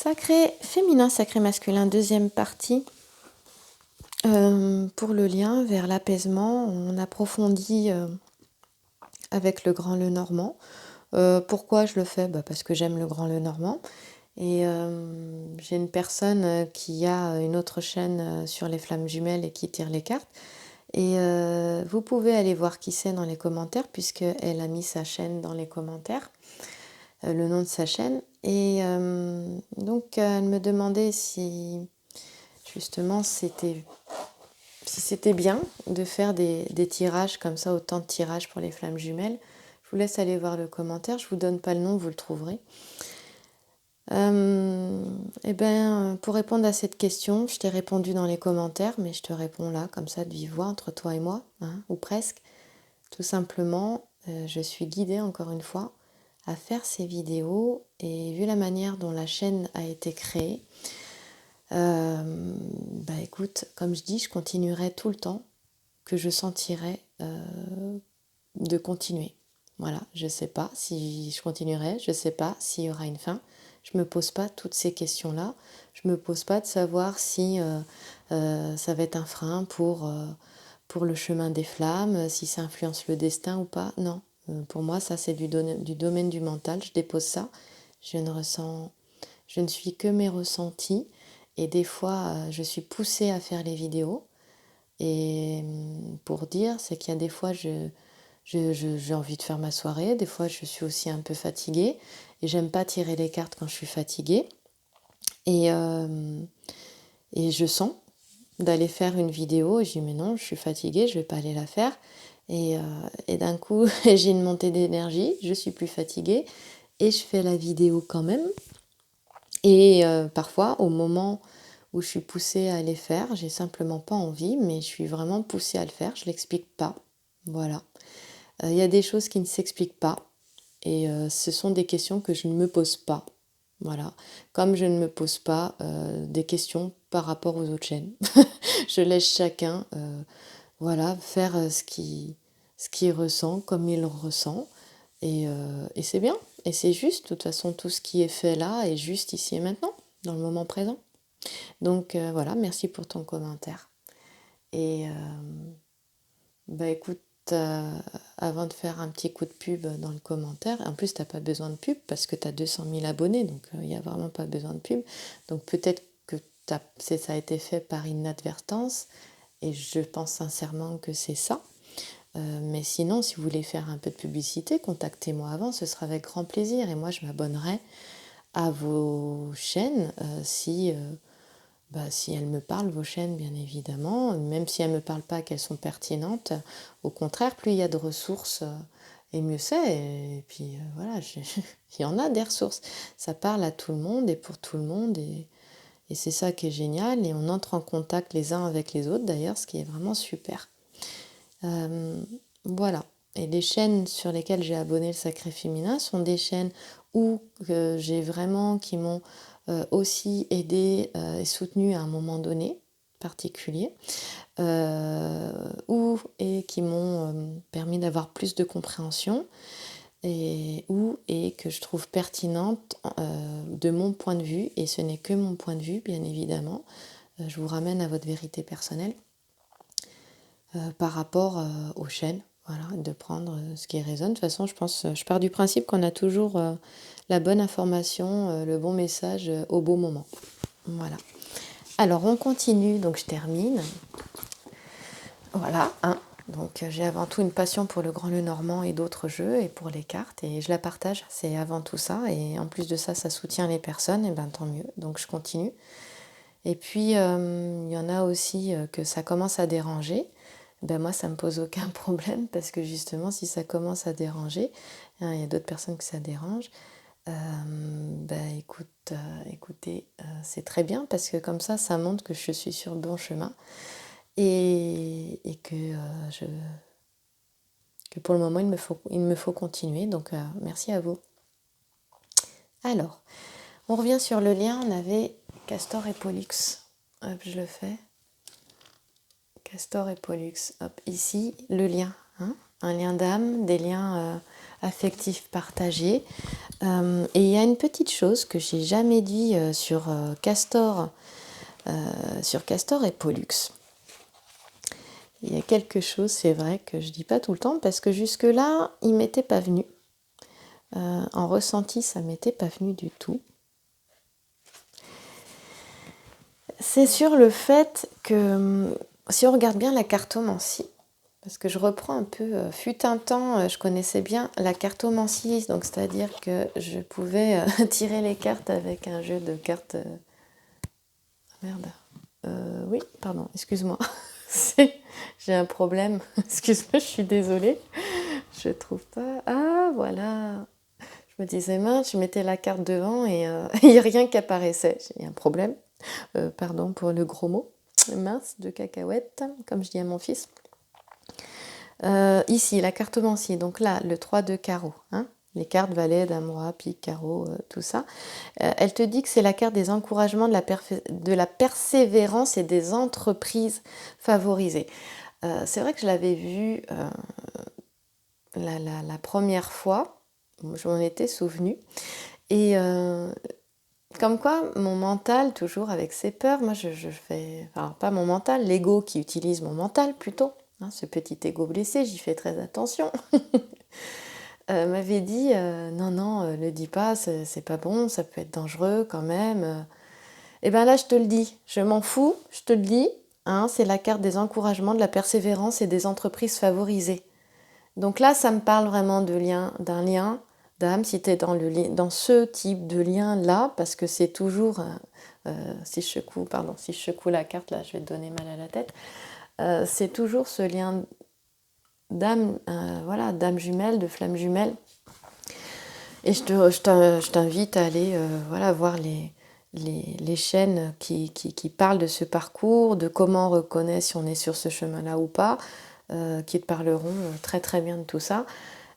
Sacré féminin, sacré masculin, deuxième partie. Pour le lien vers l'apaisement, on approfondit avec le grand Lenormand. Pourquoi je le fais? Parce que j'aime le grand Lenormand. Et j'ai une personne qui a une autre chaîne sur les flammes jumelles et qui tire les cartes. Et vous pouvez aller voir qui c'est dans les commentaires, puisqu'elle a mis sa chaîne dans les commentaires, le nom de sa chaîne. Et donc elle me demandait si justement c'était bien de faire des tirages comme ça, autant de tirages pour les flammes jumelles. Je vous laisse aller voir le commentaire, je vous donne pas le nom, vous le trouverez. Pour répondre à cette question, je t'ai répondu dans les commentaires, mais je te réponds là, comme ça, de vive voix, entre toi et moi, hein, ou presque. Tout simplement, je suis guidée, encore une fois, à faire ces vidéos, et vu la manière dont la chaîne a été créée, écoute, comme je dis, je continuerai tout le temps que je sentirai de continuer. Voilà, je ne sais pas si je continuerai, je ne sais pas s'il y aura une fin. Je ne me pose pas toutes ces questions-là. Je ne me pose pas de savoir si ça va être un frein pour le chemin des flammes, si ça influence le destin ou pas. Non, pour moi, ça c'est du domaine du mental. Je dépose ça. Je ne suis que mes ressentis. Et des fois, je suis poussée à faire les vidéos. Et pour dire, c'est qu'il y a des fois, j'ai envie de faire ma soirée. Des fois, je suis aussi un peu fatiguée. Et j'aime pas tirer les cartes quand je suis fatiguée. Et je sens d'aller faire une vidéo. Et je dis, mais non, je suis fatiguée, je vais pas aller la faire. Et d'un coup, j'ai une montée d'énergie. Je suis plus fatiguée. Et je fais la vidéo quand même. Et parfois, au moment où je suis poussée à les faire, j'ai simplement pas envie, mais je suis vraiment poussée à le faire, je l'explique pas. Voilà. Il y a des choses qui ne s'expliquent pas, et ce sont des questions que je ne me pose pas. Voilà. Comme je ne me pose pas des questions par rapport aux autres chaînes. Je laisse chacun faire ce qu'il ressent comme il le ressent. Et c'est bien. Et c'est juste. De toute façon, tout ce qui est fait là est juste ici et maintenant, dans le moment présent. Donc voilà, merci pour ton commentaire. Et écoute, avant de faire un petit coup de pub dans le commentaire, en plus t'as pas besoin de pub parce que tu as 200 000 abonnés, donc il n'y a vraiment pas besoin de pub. Donc peut-être que ça a été fait par inadvertance, et je pense sincèrement que c'est ça. Mais sinon, si vous voulez faire un peu de publicité, contactez-moi avant, ce sera avec grand plaisir. Et moi, je m'abonnerai à vos chaînes si elles me parlent, vos chaînes, bien évidemment. Même si elles ne me parlent pas qu'elles sont pertinentes, au contraire, plus il y a de ressources, et mieux c'est. Et puis voilà, il y en a des ressources. Ça parle à tout le monde et pour tout le monde. Et c'est ça qui est génial. Et on entre en contact les uns avec les autres, d'ailleurs, ce qui est vraiment super. Voilà. Et les chaînes sur lesquelles j'ai abonné le Sacré Féminin sont des chaînes où j'ai vraiment, qui m'ont aussi aidé et soutenu à un moment donné particulier, et qui m'ont permis d'avoir plus de compréhension, et que je trouve pertinente de mon point de vue, et ce n'est que mon point de vue, bien évidemment. Je vous ramène à votre vérité personnelle. Par rapport aux chaînes, voilà, de prendre ce qui résonne. De toute façon, je pars du principe qu'on a toujours la bonne information, le bon message au bon moment. Voilà. Alors, on continue, donc je termine. Voilà, hein. Donc j'ai avant tout une passion pour le Grand Lenormand et d'autres jeux, et pour les cartes, et je la partage, c'est avant tout ça. Et en plus de ça, ça soutient les personnes, et ben tant mieux. Donc je continue. Et puis, il y en a aussi que ça commence à déranger. Moi, ça ne me pose aucun problème, parce que justement, si ça commence à déranger, hein, il y a d'autres personnes que ça dérange, écoutez, c'est très bien, parce que comme ça montre que je suis sur le bon chemin, et que pour le moment, il me faut continuer. Donc, merci à vous. Alors, on revient sur le lien. On avait Castor et Pollux. Hop, je le fais. Castor et Pollux. Hop, ici, le lien. Hein, un lien d'âme, des liens affectif partagé. Et il y a une petite chose que j'ai jamais dit sur Castor et Pollux. Il y a quelque chose, c'est vrai, que je dis pas tout le temps parce que jusque-là, il m'était pas venu. En ressenti, ça m'était pas venu du tout. C'est sur le fait que si on regarde bien la cartomancie, parce que je reprends un peu, fut un temps, je connaissais bien la cartomancie, donc c'est-à-dire que je pouvais tirer les cartes avec un jeu de cartes. Merde. Oui, pardon, excuse-moi. J'ai un problème. Excuse-moi, je suis désolée. Je trouve pas. Ah, voilà. Je me disais, mince, je mettais la carte devant et il n'y a rien qui apparaissait. J'ai un problème. Pardon pour le gros mot. Mince, de cacahuètes, comme je dis à mon fils. Ici, la cartomancie. Donc là, le 3 de carreau. Hein, les cartes valet, dame, roi, pique, carreau, tout ça. Elle te dit que c'est la carte des encouragements, de la persévérance et des entreprises favorisées. C'est vrai que je l'avais vu la première fois, je m'en étais souvenue. Et comme quoi, mon mental, toujours avec ses peurs, moi je fais, enfin pas mon mental, l'ego qui utilise mon mental plutôt, hein, ce petit ego blessé, j'y fais très attention. M'avait dit non, le dis pas, c'est pas bon, ça peut être dangereux quand même. Et bien là, je te le dis, je m'en fous, je te le dis, hein, c'est la carte des encouragements, de la persévérance et des entreprises favorisées. Donc là, ça me parle vraiment d'un lien d'âme, si tu es dans ce type de lien-là, parce que c'est toujours, si je secoue la carte, là, je vais te donner mal à la tête, c'est toujours ce lien d'âme, voilà, d'âme jumelle, de flamme jumelle. Et je t'invite à aller voilà, voir les chaînes qui parlent de ce parcours, de comment on reconnaît si on est sur ce chemin-là ou pas, qui te parleront très très bien de tout ça.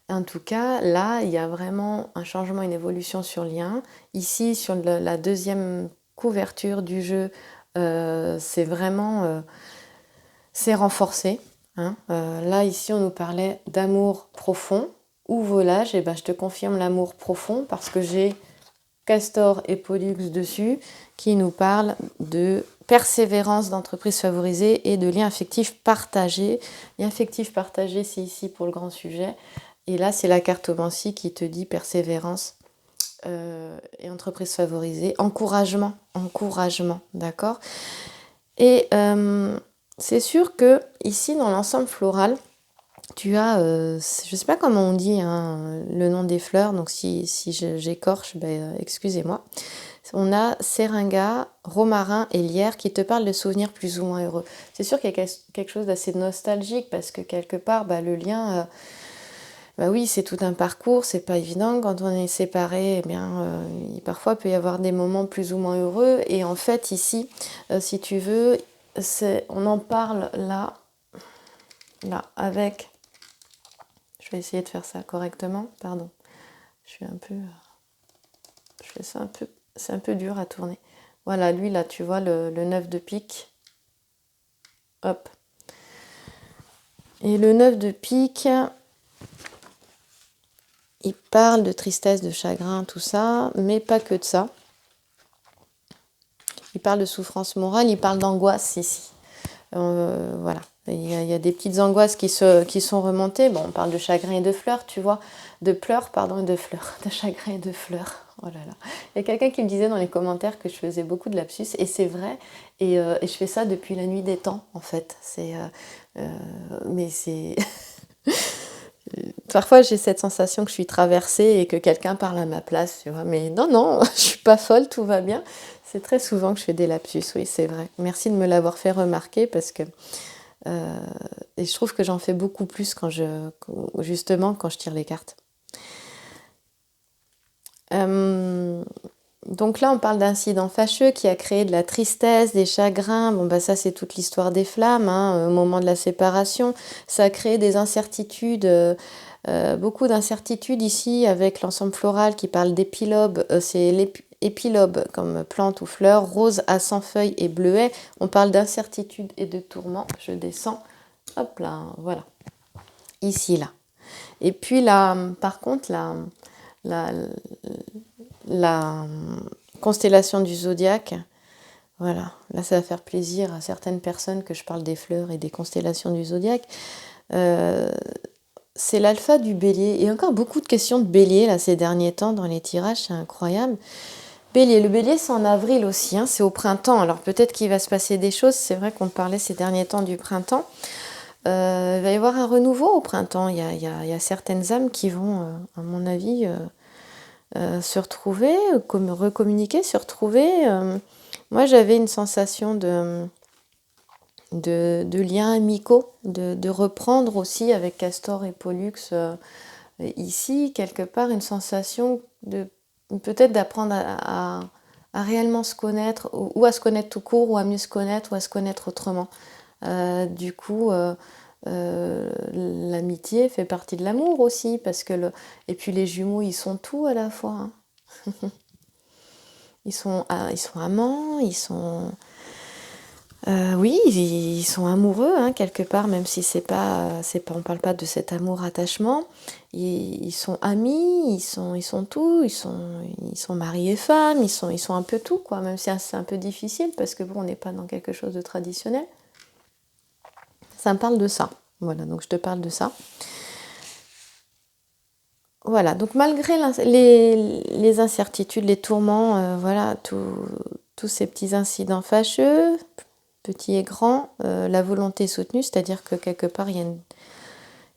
En tout cas, là, il y a vraiment un changement, une évolution sur le lien. Ici, sur la deuxième couverture du jeu, c'est vraiment c'est renforcé. Hein. Là, ici, on nous parlait d'amour profond ou volage. Et ben, je te confirme l'amour profond parce que j'ai Castor et Pollux dessus qui nous parlent de persévérance d'entreprise favorisée et de liens affectifs partagés. Liens affectifs partagés, c'est ici pour le grand sujet. Et là, c'est la cartomancie qui te dit persévérance et entreprise favorisée. Encouragement, d'accord. Et c'est sûr que ici, dans l'ensemble floral, tu as, je ne sais pas comment on dit hein, le nom des fleurs, donc si j'écorche, excusez-moi. On a seringa, romarin et lierre qui te parlent de souvenirs plus ou moins heureux. C'est sûr qu'il y a quelque chose d'assez nostalgique parce que quelque part, le lien, oui, c'est tout un parcours, c'est pas évident. Quand on est séparés, eh bien, parfois il peut y avoir des moments plus ou moins heureux. Et en fait, ici, si tu veux, on en parle là, avec... Je vais essayer de faire ça correctement, pardon. Je fais ça un peu, c'est un peu dur à tourner. Voilà, lui là, tu vois le 9 de pique. Hop. Et le 9 de pique, il parle de tristesse, de chagrin, tout ça, mais pas que de ça. Il parle de souffrance morale, il parle d'angoisse ici. Voilà. Il y a des petites angoisses qui sont remontées. Bon, on parle de chagrin et de fleurs, tu vois. De pleurs, pardon, et de fleurs. De chagrin et de fleurs. Oh là là. Il y a quelqu'un qui me disait dans les commentaires que je faisais beaucoup de lapsus. Et c'est vrai. Et je fais ça depuis la nuit des temps, en fait. Mais c'est... Parfois, j'ai cette sensation que je suis traversée et que quelqu'un parle à ma place, tu vois. Mais non, je suis pas folle, tout va bien. C'est très souvent que je fais des lapsus, oui, c'est vrai. Merci de me l'avoir fait remarquer parce que... et je trouve que j'en fais beaucoup plus justement quand je tire les cartes. Donc là, on parle d'incident fâcheux qui a créé de la tristesse, des chagrins. Bon, ça, c'est toute l'histoire des flammes, hein, au moment de la séparation. Ça a créé des incertitudes, beaucoup d'incertitudes ici avec l'ensemble floral qui parle d'épilobe. C'est l'épilobe comme plante ou fleur, rose à 100 feuilles et bleuet. On parle d'incertitude et de tourment. Je descends. Hop là, voilà. Ici, là. Et puis là, par contre, la, la constellation du zodiaque, voilà, là ça va faire plaisir à certaines personnes que je parle des fleurs et des constellations du zodiaque. C'est l'alpha du bélier. Et encore beaucoup de questions de bélier là ces derniers temps dans les tirages, c'est incroyable. Bélier, le bélier c'est en avril aussi, hein, c'est au printemps. Alors peut-être qu'il va se passer des choses, c'est vrai qu'on parlait ces derniers temps du printemps. Il va y avoir un renouveau au printemps. Il y a certaines âmes qui vont, à mon avis, se retrouver, recommuniquer, se retrouver. Moi, j'avais une sensation de liens amicaux, de reprendre aussi avec Castor et Pollux ici, quelque part, une sensation de peut-être d'apprendre à réellement se connaître, ou à se connaître tout court, ou à mieux se connaître, ou à se connaître autrement. Du coup, l'amitié fait partie de l'amour aussi, parce que et puis les jumeaux, ils sont tout à la fois, hein. Ils sont amants, oui, ils sont amoureux, hein, quelque part, même si on parle pas de cet amour-attachement. Ils sont amis, ils sont tout, ils sont mari et femme, ils sont un peu tout, quoi, même si c'est un peu difficile, parce que bon, on n'est pas dans quelque chose de traditionnel. Ça me parle de ça. Voilà, donc je te parle de ça. Voilà, donc malgré les incertitudes, les tourments, voilà, tous ces petits incidents fâcheux, petits et grands, la volonté soutenue, c'est-à-dire que quelque part, il y a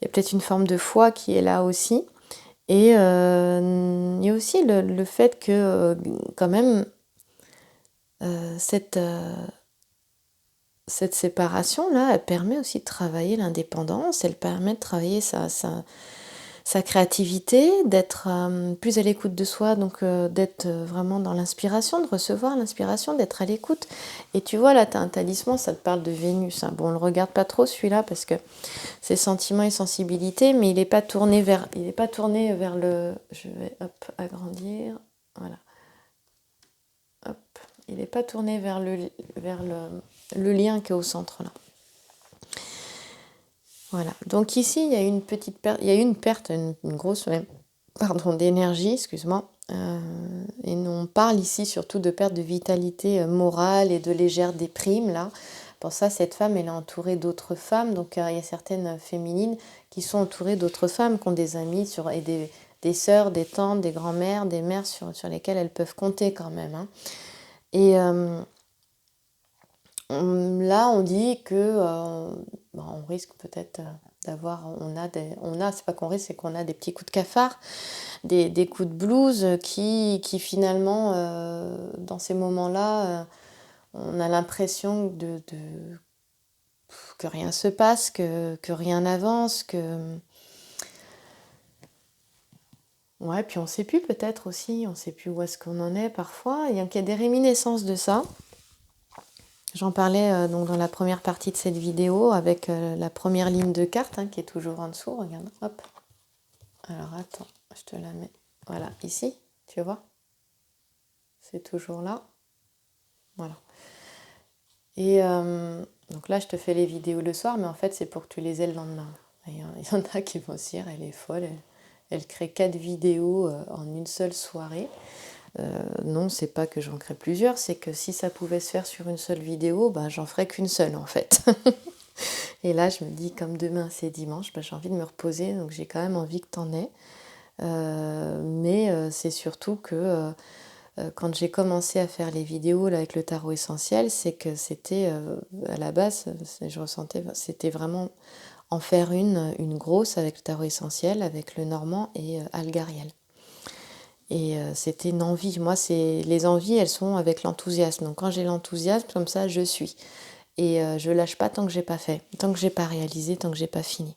peut-être une forme de foi qui est là aussi. Et il y a aussi le fait que, quand même, cette séparation-là, elle permet aussi de travailler l'indépendance, elle permet de travailler sa créativité, d'être plus à l'écoute de soi, donc d'être vraiment dans l'inspiration, de recevoir l'inspiration, d'être à l'écoute. Et tu vois, là, tu as un talisman, ça te parle de Vénus, hein. Bon, on ne le regarde pas trop celui-là parce que c'est sentiments et sensibilité, mais il n'est pas tourné vers le... Je vais, hop, agrandir. Voilà. Hop. Il n'est pas tourné vers le lien qui est au centre, là. Voilà. Donc ici, il y a une petite perte, une grosse, pardon, d'énergie, excuse-moi. Et on parle ici surtout de perte de vitalité morale et de légère déprime, là. Pour ça, cette femme, elle est entourée d'autres femmes. Donc, il y a certaines féminines qui sont entourées d'autres femmes, qui ont des amies et des sœurs, des tantes, des grands-mères, des mères sur lesquelles elles peuvent compter quand même, hein. Et là, on dit que on risque peut-être d'avoir, c'est pas qu'on risque, c'est qu'on a des petits coups de cafard, des coups de blues qui finalement, dans ces moments-là, on a l'impression que rien se passe, que rien n'avance, ouais, puis on sait plus peut-être aussi, on sait plus où est-ce qu'on en est parfois. Il y a des réminiscences de ça. J'en parlais donc dans la première partie de cette vidéo avec la première ligne de carte, hein, qui est toujours en dessous. Regarde, hop. Alors attends, je te la mets. Voilà, ici, tu vois. C'est toujours là. Voilà. Et donc là, je te fais les vidéos le soir, mais en fait, c'est pour que tu les aies le lendemain. Il y en a qui vont se dire, elle est folle, elle crée 4 vidéos en une seule soirée. Non, c'est pas que j'en crée plusieurs, c'est que si ça pouvait se faire sur une seule vidéo, j'en ferais qu'une seule en fait. Et là, je me dis, comme demain c'est dimanche, j'ai envie de me reposer, donc j'ai quand même envie que t'en aies. Mais c'est surtout que quand j'ai commencé à faire les vidéos là, avec le tarot essentiel, c'est que c'était, à la base, je ressentais, c'était vraiment en faire une grosse avec le tarot essentiel, avec le normand et Algariel. Et c'était une envie. Moi, les envies, elles sont avec l'enthousiasme. Donc quand j'ai l'enthousiasme, comme ça, je suis. Et je lâche pas tant que j'ai pas fait, tant que j'ai pas réalisé, tant que j'ai pas fini.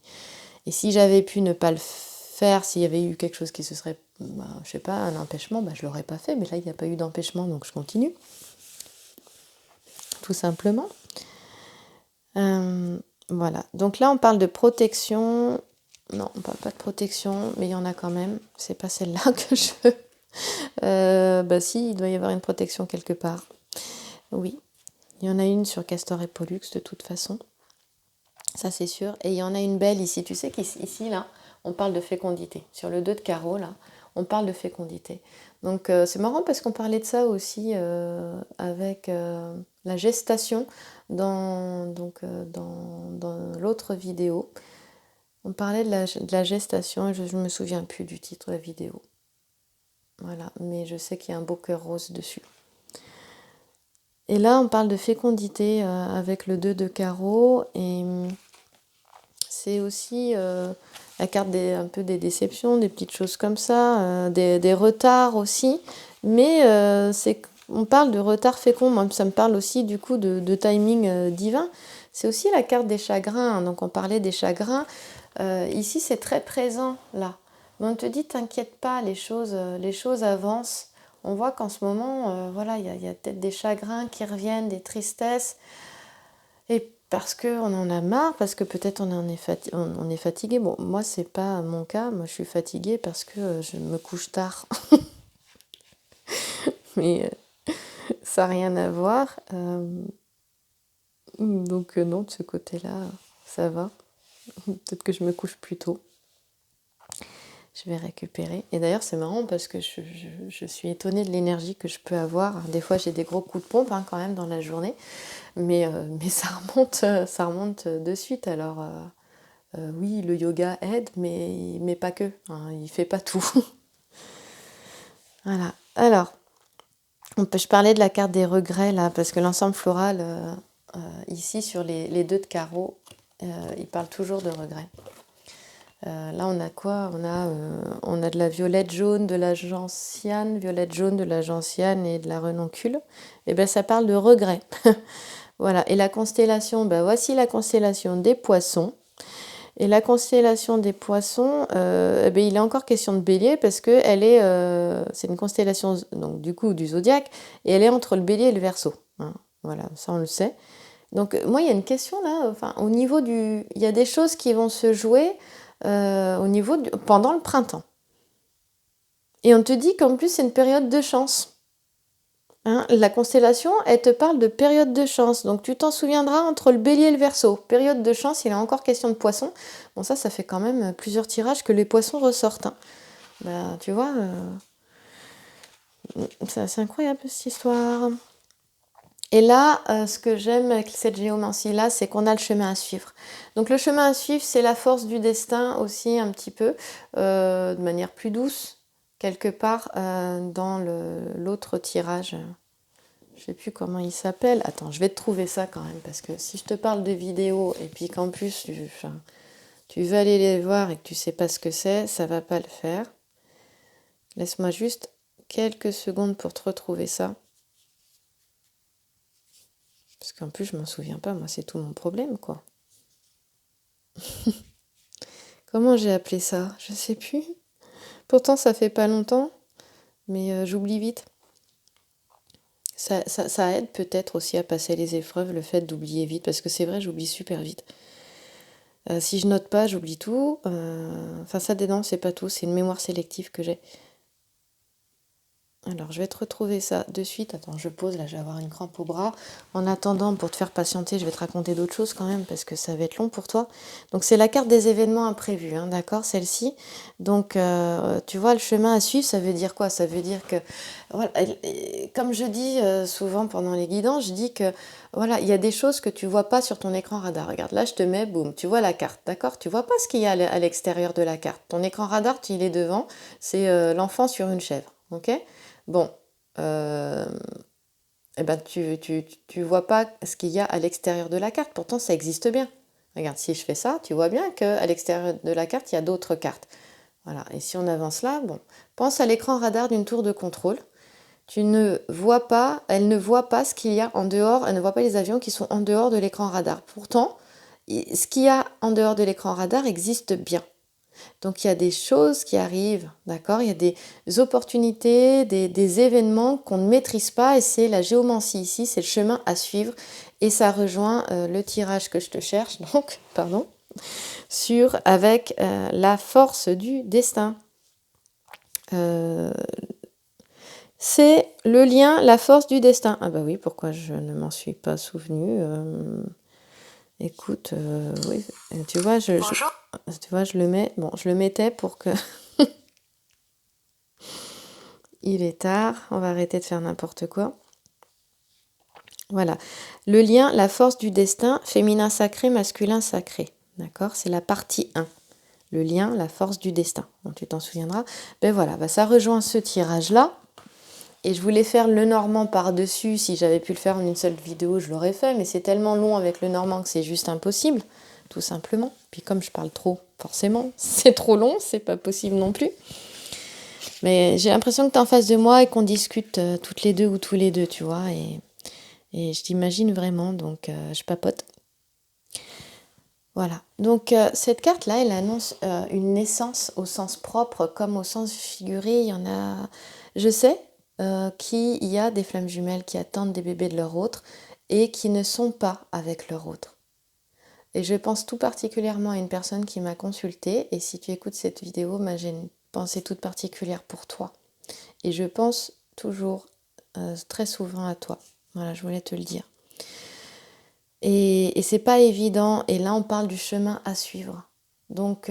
Et si j'avais pu ne pas le faire, s'il y avait eu quelque chose qui se serait, je sais pas, un empêchement, je l'aurais pas fait. Mais là, il n'y a pas eu d'empêchement, donc je continue. Tout simplement. Voilà. Donc là, on parle de protection. Non, on parle pas de protection, mais il y en a quand même. C'est pas celle-là que je veux. Si, il doit y avoir une protection quelque part. Oui. Il y en a une sur Castor et Pollux, de toute façon. Ça, c'est sûr. Et il y en a une belle ici. Tu sais qu'ici, là, on parle de fécondité. Sur le 2 de carreau, là, on parle de fécondité. Donc c'est marrant parce qu'on parlait de ça aussi avec la gestation dans l'autre vidéo. On parlait de la gestation et je ne me souviens plus du titre de la vidéo. Voilà, mais je sais qu'il y a un beau cœur rose dessus. Et là, on parle de fécondité avec le 2 de carreau et c'est aussi la carte un peu des déceptions, des petites choses comme ça, des retards aussi. Mais on parle de retard fécond, moi ça me parle aussi du coup de timing divin. C'est aussi la carte des chagrins, hein. Donc on parlait des chagrins. Ici c'est très présent là. Mais on te dit t'inquiète pas, les choses avancent. On voit qu'en ce moment, voilà, il y a peut-être des chagrins qui reviennent, des tristesses. Et parce qu'on en a marre, parce que peut-être on est fatigué. Bon, moi, c'est pas mon cas. Moi, je suis fatiguée parce que je me couche tard. Mais ça n'a rien à voir. Donc, non, de ce côté-là, ça va. Peut-être que je me couche plus tôt. Je vais récupérer. Et d'ailleurs, c'est marrant parce que je suis étonnée de l'énergie que je peux avoir. Des fois, j'ai des gros coups de pompe hein, quand même dans la journée. Mais ça remonte de suite. Alors, oui, le yoga aide, mais pas que. Hein, il ne fait pas tout. Voilà. Alors, je parlais de la carte des regrets, là, parce que l'ensemble floral, ici, sur les 2 de carreau, il parle toujours de regrets. Là, on a quoi ? On a de la violette jaune de la gentiane, violette jaune de la gentiane et de la renoncule. Et bien, ça parle de regrets. Voilà. Et la constellation, ben, voici la constellation des poissons. Et la constellation des poissons, ben, il est encore question de bélier parce que c'est une constellation donc, du coup du zodiaque et elle est entre le bélier et le verseau. Hein. Voilà, ça on le sait. Donc moi il y a une question là, enfin, au niveau il y a des choses qui vont se jouer pendant le printemps. Et on te dit qu'en plus c'est une période de chance. Hein, la constellation, elle te parle de période de chance. Donc tu t'en souviendras entre le bélier et le verseau. Période de chance, il est encore question de poisson. Bon, ça fait quand même plusieurs tirages que les poissons ressortent. Hein. Bah, tu vois, c'est incroyable cette histoire. Et là, ce que j'aime avec cette géomancie-là, c'est qu'on a le chemin à suivre. Donc le chemin à suivre, c'est la force du destin aussi un petit peu, de manière plus douce, quelque part dans l'autre tirage. Je ne sais plus comment il s'appelle. Attends, je vais te trouver ça quand même, parce que si je te parle de vidéos et puis qu'en plus tu veux aller les voir et que tu ne sais pas ce que c'est, ça ne va pas le faire. Laisse-moi juste quelques secondes pour te retrouver ça. Parce qu'en plus, je m'en souviens pas. Moi, c'est tout mon problème, quoi. Comment j'ai appelé ça ? Je sais plus. Pourtant, ça fait pas longtemps, mais j'oublie vite. Ça aide peut-être aussi à passer les épreuves, le fait d'oublier vite, parce que c'est vrai, j'oublie super vite. Si je note pas, j'oublie tout. Enfin, ça, non, c'est pas tout, c'est une mémoire sélective que j'ai. Alors, je vais te retrouver ça de suite. Attends, je pose, là, je vais avoir une crampe au bras. En attendant, pour te faire patienter, je vais te raconter d'autres choses quand même, parce que ça va être long pour toi. Donc, c'est la carte des événements imprévus, hein, d'accord, celle-ci. Donc, tu vois, le chemin à suivre, ça veut dire quoi ? Ça veut dire que, voilà, comme je dis souvent pendant les guidances, je dis que, voilà, il y a des choses que tu vois pas sur ton écran radar. Regarde, là, je te mets, boum, tu vois la carte, d'accord ? Tu vois pas ce qu'il y a à l'extérieur de la carte. Ton écran radar, il est devant, c'est l'enfant sur une chèvre, ok ? Bon, eh ben tu vois pas ce qu'il y a à l'extérieur de la carte. Pourtant, ça existe bien. Regarde, si je fais ça, tu vois bien qu'à l'extérieur de la carte, il y a d'autres cartes. Voilà. Et si on avance là, bon, pense à l'écran radar d'une tour de contrôle. Elle ne voit pas ce qu'il y a en dehors, elle ne voit pas les avions qui sont en dehors de l'écran radar. Pourtant, ce qu'il y a en dehors de l'écran radar existe bien. Donc il y a des choses qui arrivent, d'accord ? Il y a des opportunités, des événements qu'on ne maîtrise pas et c'est la géomancie ici, c'est le chemin à suivre et ça rejoint le tirage que je te cherche, donc, pardon, avec la force du destin. C'est le lien, la force du destin. Ah bah oui, pourquoi je ne m'en suis pas souvenue Écoute, oui, tu vois, Bonjour. tu vois, je le mets. Bon, je le mettais pour que. Il est tard, on va arrêter de faire n'importe quoi. Voilà. Le lien, la force du destin, féminin sacré, masculin sacré. D'accord? C'est la partie 1. Le lien, la force du destin. Bon, tu t'en souviendras. Ben voilà, ben ça rejoint ce tirage-là. Et je voulais faire le normand par-dessus. Si j'avais pu le faire en une seule vidéo, je l'aurais fait. Mais c'est tellement long avec le normand que c'est juste impossible. Tout simplement. Puis comme je parle trop, forcément, c'est trop long. C'est pas possible non plus. Mais j'ai l'impression que tu es en face de moi et qu'on discute toutes les deux ou tous les deux, tu vois. Et je t'imagine vraiment, donc je papote. Voilà. Donc cette carte-là, elle annonce une naissance au sens propre comme au sens figuré. Il y en a, je sais qu'il y a des flammes jumelles qui attendent des bébés de leur autre et qui ne sont pas avec leur autre. Et je pense tout particulièrement à une personne qui m'a consultée. Et si tu écoutes cette vidéo, j'ai une pensée toute particulière pour toi. Et je pense toujours très souvent à toi. Voilà, je voulais te le dire. Et c'est pas évident. Et là, on parle du chemin à suivre. Donc,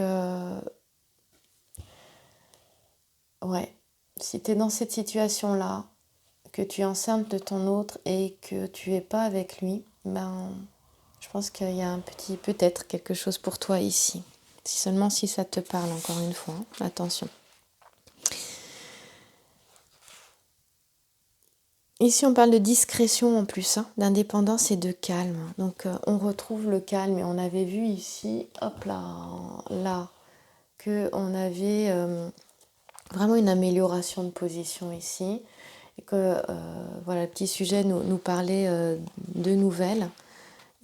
ouais, si tu es dans cette situation-là, que tu es enceinte de ton autre et que tu es pas avec lui, ben, je pense qu'il y a un petit, peut-être quelque chose pour toi ici. Si seulement si ça te parle, encore une fois. Hein. Attention. Ici, on parle de discrétion en plus, hein, d'indépendance et de calme. Donc, on retrouve le calme. Et on avait vu ici, hop là, qu'on avait vraiment une amélioration de position ici. Et que, voilà, le petit sujet nous parlait de nouvelles.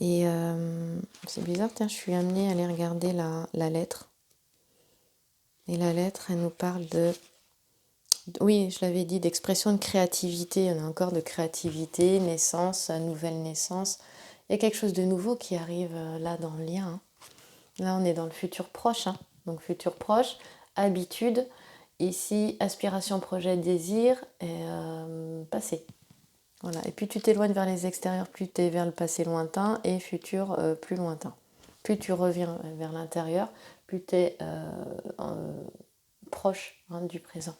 Et c'est bizarre, tiens, je suis amenée à aller regarder la lettre. Et la lettre, elle nous parle de... Oui, je l'avais dit, d'expression de créativité. Il y en a encore de créativité, naissance, nouvelle naissance. Il y a quelque chose de nouveau qui arrive là dans le lien. Hein. Là, on est dans le futur proche. Hein. Donc, futur proche, habitude. Ici, aspiration, projet, désir et passé. Voilà. Et plus tu t'éloignes vers les extérieurs, plus tu es vers le passé lointain et futur plus lointain. Plus tu reviens vers l'intérieur, plus tu es proche du présent.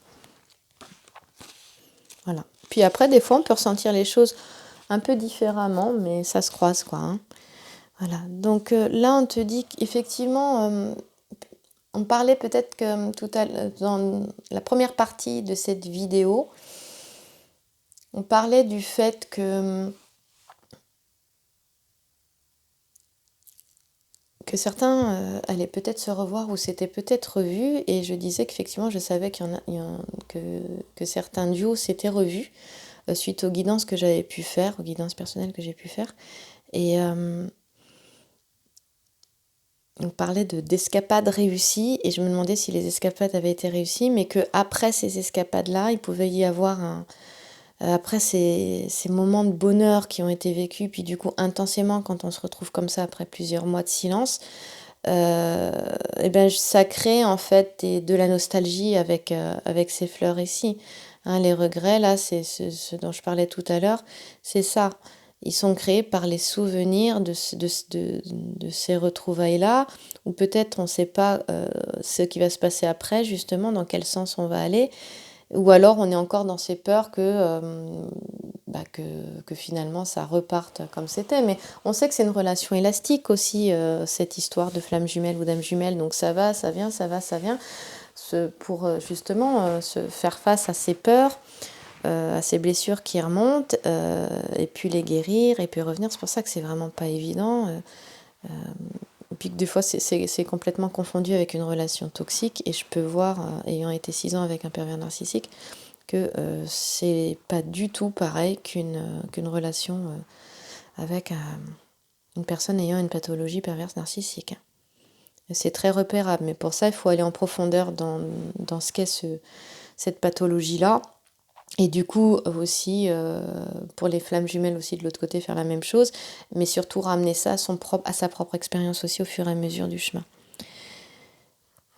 Voilà. Puis après, des fois, on peut ressentir les choses un peu différemment, mais ça se croise, quoi. Hein. Voilà. Donc là, on te dit qu'effectivement, on parlait peut-être que tout à l'heure, dans la première partie de cette vidéo, on parlait du fait que certains allaient peut-être se revoir ou s'étaient peut-être revus, et je disais qu'effectivement je savais que certains duos s'étaient revus suite aux guidances que j'avais pu faire, aux guidances personnelles que j'ai pu faire, et on parlait d'escapades réussies, et je me demandais si les escapades avaient été réussies, mais qu'après ces escapades-là, il pouvait y avoir après ces moments de bonheur qui ont été vécus, puis du coup intensément quand on se retrouve comme ça après plusieurs mois de silence, et ben ça crée en fait de la nostalgie avec ces fleurs ici. Hein, les regrets, là, c'est ce dont je parlais tout à l'heure, c'est ça. Ils sont créés par les souvenirs de ces retrouvailles-là, ou peut-être on ne sait pas ce qui va se passer après, justement, dans quel sens on va aller. Ou alors on est encore dans ces peurs que finalement ça reparte comme c'était. Mais on sait que c'est une relation élastique aussi, cette histoire de flamme jumelle ou d'âme jumelle. Donc ça va, ça vient, ça va, ça vient. Pour justement se faire face à ces peurs, à ces blessures qui remontent, et puis les guérir, et puis revenir. C'est pour ça que c'est vraiment pas évident. Et puis que des fois c'est complètement confondu avec une relation toxique, et je peux voir, ayant été 6 ans avec un pervers narcissique, que c'est pas du tout pareil qu'une relation avec une personne ayant une pathologie perverse narcissique. C'est très repérable, mais pour ça il faut aller en profondeur dans ce qu'est cette pathologie-là. Et du coup aussi, pour les flammes jumelles aussi de l'autre côté, faire la même chose, mais surtout ramener ça à sa propre expérience aussi au fur et à mesure du chemin.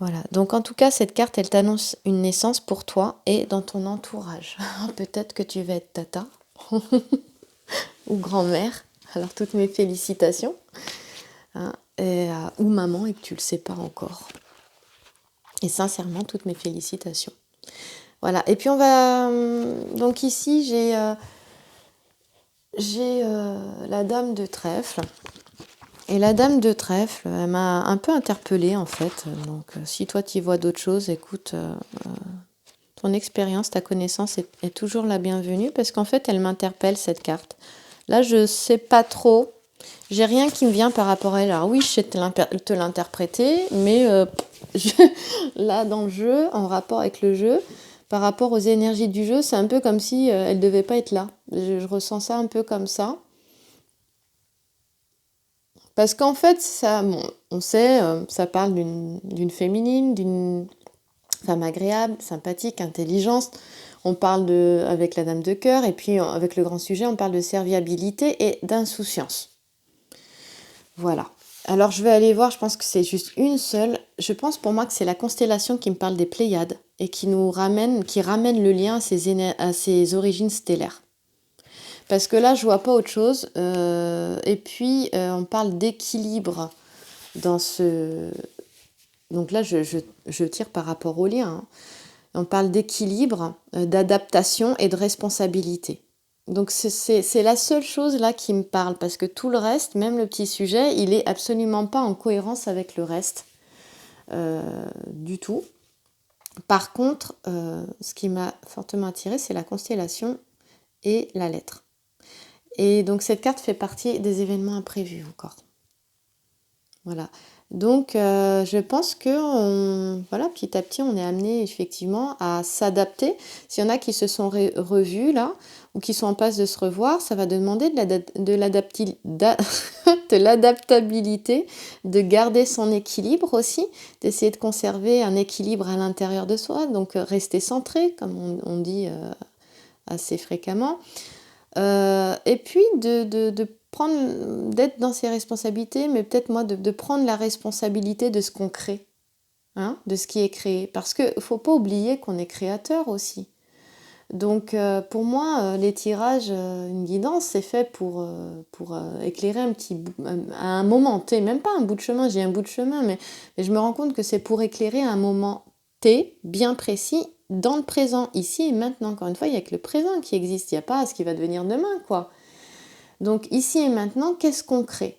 Voilà, donc en tout cas, cette carte, elle t'annonce une naissance pour toi et dans ton entourage. Peut-être que tu vas être tata ou grand-mère, alors toutes mes félicitations. hein, ou maman et que tu le sais pas encore. Et sincèrement, toutes mes félicitations. Voilà. Et puis on va... donc ici, j'ai la dame de trèfle. Et la dame de trèfle, elle m'a un peu interpellée en fait. Donc si toi tu vois d'autres choses, écoute, ton expérience, ta connaissance est toujours la bienvenue parce qu'en fait elle m'interpelle cette carte. Là je sais pas trop, j'ai rien qui me vient par rapport à elle. Alors oui, je sais te l'interpréter, mais là dans le jeu, en rapport avec le jeu, par rapport aux énergies du jeu, c'est un peu comme si elle devait pas être là. Je ressens ça un peu comme ça. Parce qu'en fait, ça, bon, on sait, ça parle d'une féminine, d'une femme agréable, sympathique, intelligente. On parle avec la dame de cœur, et puis avec le grand sujet, on parle de serviabilité et d'insouciance. Voilà. Alors je vais aller voir, je pense que c'est juste une seule. Je pense pour moi que c'est la constellation qui me parle des Pléiades et qui ramène le lien à ses origines stellaires. Parce que là, je vois pas autre chose. Et puis, on parle d'équilibre dans ce... Donc là, je tire par rapport au lien. Hein. On parle d'équilibre, d'adaptation et de responsabilité. Donc c'est la seule chose là qui me parle, parce que tout le reste, même le petit sujet, il est absolument pas en cohérence avec le reste du tout. Par contre, ce qui m'a fortement attirée, c'est la constellation et la lettre. Et donc cette carte fait partie des événements imprévus encore. Voilà. Donc je pense que voilà, petit à petit, on est amené effectivement à s'adapter. S'il y en a qui se sont revus là, ou qui sont en passe de se revoir, ça va demander de l'adaptabilité, de garder son équilibre aussi, d'essayer de conserver un équilibre à l'intérieur de soi, donc rester centré, comme on dit assez fréquemment. Et puis d'être dans ses responsabilités, mais peut-être moi de prendre la responsabilité de ce qu'on crée, hein, de ce qui est créé. Parce qu'il ne faut pas oublier qu'on est créateur aussi. Donc pour moi, les tirages, une guidance, c'est fait pour éclairer à un moment T, même pas un bout de chemin, j'ai un bout de chemin, mais je me rends compte que c'est pour éclairer un moment T bien précis dans le présent, ici et maintenant. Encore une fois, il n'y a que le présent qui existe, il n'y a pas ce qui va devenir demain, quoi. Donc ici et maintenant, qu'est-ce qu'on crée?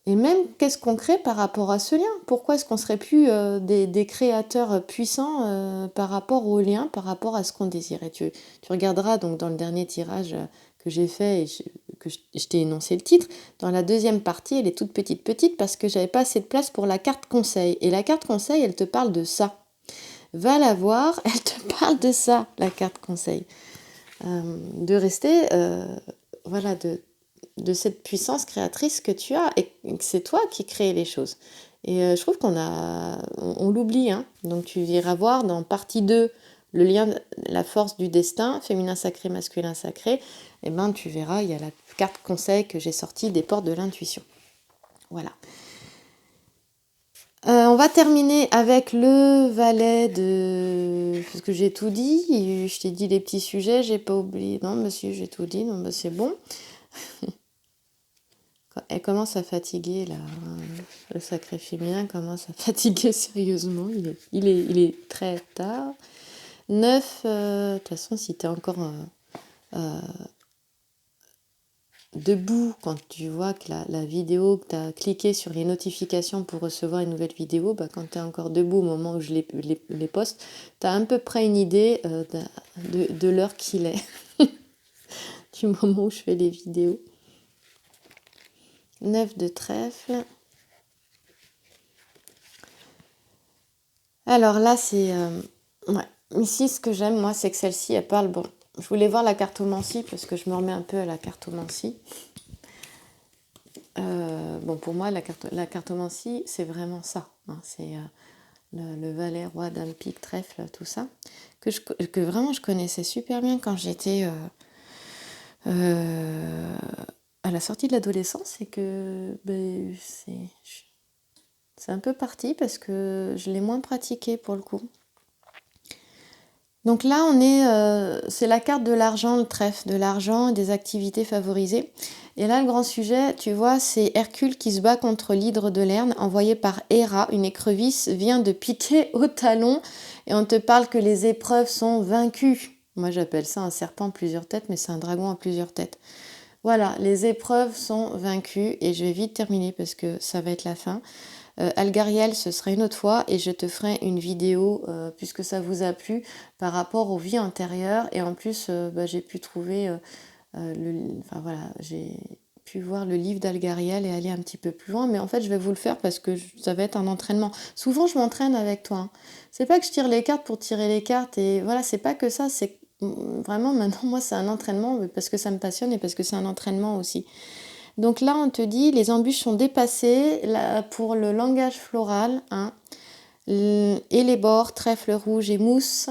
Et même, qu'est-ce qu'on crée par rapport à ce lien? Pourquoi est-ce qu'on ne serait plus des créateurs puissants par rapport au lien, par rapport à ce qu'on désire? Et tu regarderas donc dans le dernier tirage que j'ai fait et que je t'ai énoncé le titre. Dans la deuxième partie, elle est toute petite parce que j'avais pas assez de place pour la carte conseil. Et la carte conseil, elle te parle de ça. Va la voir, elle te parle de ça, la carte conseil. De rester, voilà, de cette puissance créatrice que tu as et que c'est toi qui crée les choses. Et je trouve on l'oublie. Hein. Donc tu iras voir dans partie 2 le lien, la force du destin, féminin sacré, masculin sacré. Et ben tu verras, il y a la carte conseil que j'ai sortie des portes de l'intuition. Voilà. On va terminer avec le valet de... Parce que j'ai tout dit, je t'ai dit les petits sujets, j'ai pas oublié. Non, monsieur, j'ai tout dit, non, bah, c'est bon. Elle commence à fatiguer, là. Le sacré féminin commence à fatiguer sérieusement. Il est très tard. 9, de toute façon, si tu es encore debout quand tu vois que la vidéo, que tu as cliqué sur les notifications pour recevoir une nouvelle vidéo, bah, quand tu es encore debout au moment où je les poste, tu as à peu près une idée de l'heure qu'il est, du moment où je fais les vidéos. 9 de trèfle. Alors là, c'est... ouais. Ici, ce que j'aime, moi, c'est que celle-ci, elle parle... Bon, je voulais voir la cartomancie parce que je me remets un peu à la cartomancie. Bon, pour moi, la cartomancie, c'est vraiment ça. Hein, c'est le valet, roi, dame, pique, trèfle, tout ça. Que vraiment, je connaissais super bien quand j'étais à la sortie de l'adolescence et que ben, c'est un peu parti parce que je l'ai moins pratiqué pour le coup. Donc là, c'est la carte de l'argent, le trèfle, de l'argent et des activités favorisées. Et là, le grand sujet, tu vois, c'est Hercule qui se bat contre l'hydre de Lerne, envoyé par Héra. Une écrevisse vient de piquer au talon et on te parle que les épreuves sont vaincues. Moi, j'appelle ça un serpent à plusieurs têtes, mais c'est un dragon à plusieurs têtes. Voilà, les épreuves sont vaincues et je vais vite terminer parce que ça va être la fin. Algariel, ce sera une autre fois et je te ferai une vidéo puisque ça vous a plu par rapport aux vies antérieures et en plus j'ai pu trouver enfin voilà, j'ai pu voir le livre d'Algariel et aller un petit peu plus loin, mais en fait je vais vous le faire parce que ça va être un entraînement. Souvent je m'entraîne avec toi, hein. C'est pas que je tire les cartes pour tirer les cartes et voilà, c'est pas que ça, c'est vraiment maintenant moi c'est un entraînement parce que ça me passionne et parce que c'est un entraînement aussi. Donc là, on te dit, les embûches sont dépassées là, pour le langage floral, hein, et les bords, trèfle rouge et mousse.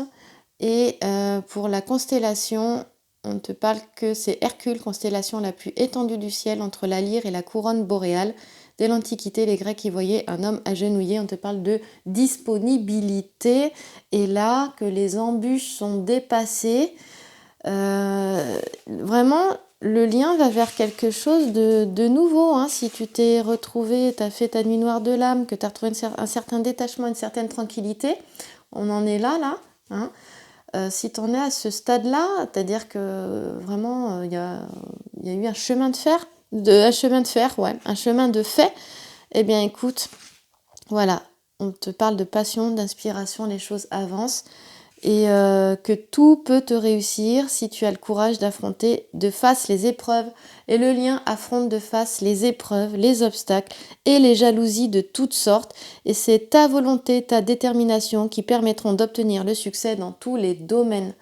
Et pour la constellation, on te parle que c'est Hercule, constellation la plus étendue du ciel entre la lyre et la couronne boréale. Dès l'Antiquité, les Grecs y voyaient un homme agenouillé. On te parle de disponibilité. Et là, que les embûches sont dépassées. Vraiment, le lien va vers quelque chose de nouveau, hein. Si tu t'es retrouvé, tu as fait ta nuit noire de l'âme, que tu as retrouvé un certain détachement, une certaine tranquillité, on en est là, hein. Si tu en es à ce stade-là, c'est-à-dire que vraiment, il y a eu un chemin de fer, un chemin de fait, eh bien écoute, voilà, on te parle de passion, d'inspiration, les choses avancent. Et que tout peut te réussir si tu as le courage d'affronter de face les épreuves. Et le lien affronte de face les épreuves, les obstacles et les jalousies de toutes sortes. Et c'est ta volonté, ta détermination qui permettront d'obtenir le succès dans tous les domaines.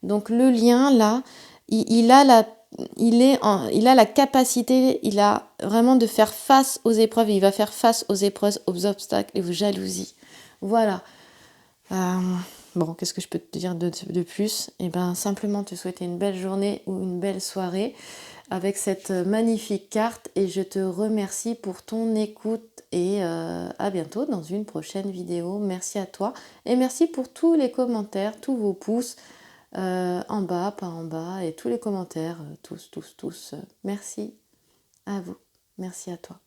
Donc le lien, là, il a la capacité, il a vraiment de faire face aux épreuves. Il va faire face aux épreuves, aux obstacles et aux jalousies. Voilà. Bon, qu'est-ce que je peux te dire de plus? Eh bien, simplement te souhaiter une belle journée ou une belle soirée avec cette magnifique carte et je te remercie pour ton écoute et à bientôt dans une prochaine vidéo. Merci à toi et merci pour tous les commentaires, tous vos pouces en bas, pas en bas et tous les commentaires, tous. Merci à vous. Merci à toi.